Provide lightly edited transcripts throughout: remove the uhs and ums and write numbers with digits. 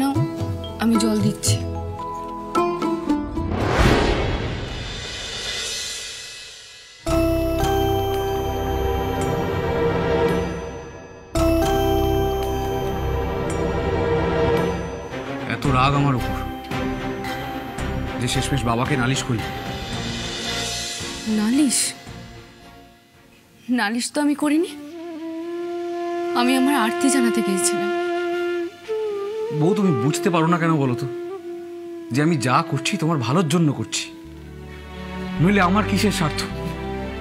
নাও, আমি জল দিচ্ছি। এত রাগ আমার উপর যে শেষমেশ বাবাকে নালিশ করি। নালিশ? নালিশ তো আমি করিনি, আমি আমার আরতি জানাতে গিয়েছিলাম। বউ, তুমি বুঝতে পারো না কেন বলো তো যে আমি যা করছি তোমার ভালোর জন্য করছি। নইলে আমার কিসের স্বার্থ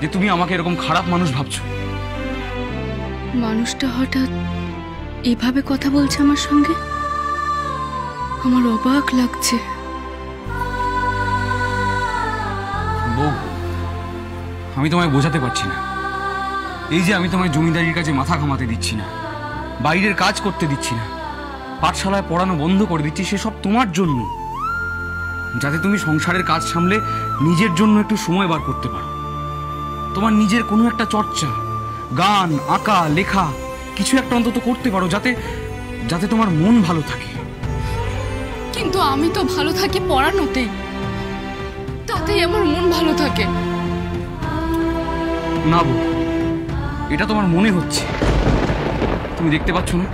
যে তুমি আমাকে এরকম খারাপ মানুষ ভাবছো? মানুষটা হঠাৎ এভাবে কথা বলছে আমার সঙ্গে, আমার অবাক লাগছে। বউ, আমি তোমায় বোঝাতে পারছি না। এই যে আমি তোমায় জমিদারির কাছে মাথা ঘামাতে দিচ্ছি না, বাইরের কাজ করতে দিচ্ছি না, পাঠশালায় পড়ানো বন্ধ করে দিচ্ছি, সেসব তোমার জন্য, যাতে তুমি সংসারের কাজ সামলে নিজের জন্য একটু সময় বার করতে পারো। তোমার নিজের কোনো একটা চর্চা, গান, আঁকা, লেখা কিছু একটা অন্তত করতে পারো, যাতে যাতে তোমার মন ভালো থাকে। কিন্তু আমি তো ভালো থাকি পড়ানোতেই, তাতেই আমার মন ভালো থাকে। না বউ, এটা তোমার মনে হচ্ছে। তুমি দেখতে পাচ্ছ না,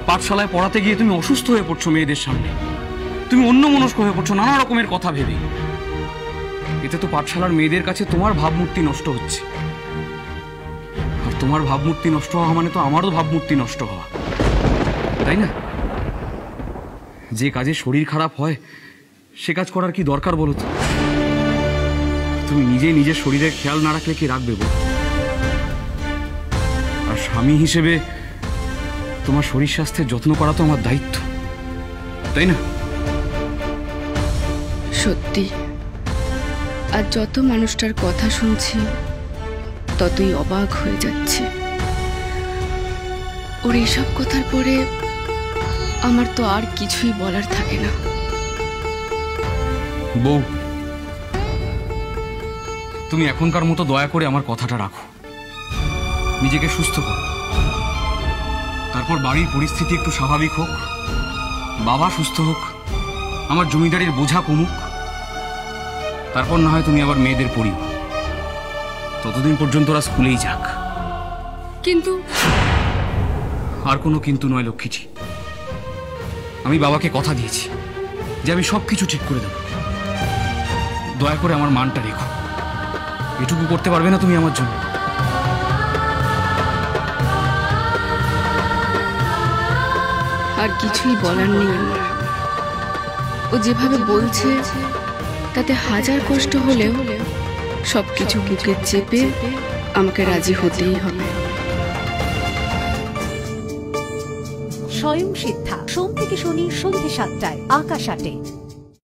পাঠশালায় পড়াতে গিয়ে তুমি অসুস্থ হয়ে পড়ছো মেয়েদের সামনে, তুমি অন্যমনস্ক হয়ে পড়ছো নানা রকমের কথা ভেবে। এতে তো পাঠশালার মেয়েদের কাছে তোমার ভাবমূর্তি নষ্ট হচ্ছে, আর তোমার ভাবমূর্তি নষ্ট হওয়া মানে তো আমারও ভাবমূর্তি নষ্ট হওয়া, তাই না? যে কাজে শরীর খারাপ হয় সে কাজ করার কি দরকার বলো তো? তুমি নিজে নিজের শরীরের খেয়াল না রাখলে কি রাখবে বল? আর স্বামী হিসেবে তোমার শরীর স্বাস্থ্যের যত্ন করা তো আমার দায়িত্ব, তাই না? সত্যি, আর যত মানুষটার কথা শুনছি ততই অবাক হয়ে যাচ্ছে। ওর এইসব কথার পরে আমার তো আর কিছুই বলার থাকে না। বউ, তুমি এখনকার মতো দয়া করে আমার কথাটা রাখো, নিজেকে সুস্থ করো, তারপর বাড়ির পরিস্থিতি একটু স্বাভাবিক হোক, বাবা সুস্থ হোক, আমার জমিদারির বোঝা কমুক, তারপর না হয় তুমি আবার মেয়েদের পড়িও। ততদিন পর্যন্ত ওরা স্কুলেই যাক। কিন্তু আর কোনো কিন্তু নয় লক্ষ্মীজি, আমি বাবাকে কথা দিয়েছি যে আমি সবকিছু ঠিক করে দেব। দয়া করে আমার মানটা রেখো, এটুকু করতে পারবে না তুমি আমার জন্য? আর কিছুই বলার নেই আমার। ও যেভাবে বলছে তাতে হাজার কষ্ট হলেও সবকিছু বুকে চেপে আমাকে রাজি হতেই হবে। স্বয়ং সিদ্ধা, সোম থেকে শনি সন্ধ্যে ৭টায়, আকাশ ৮-এ।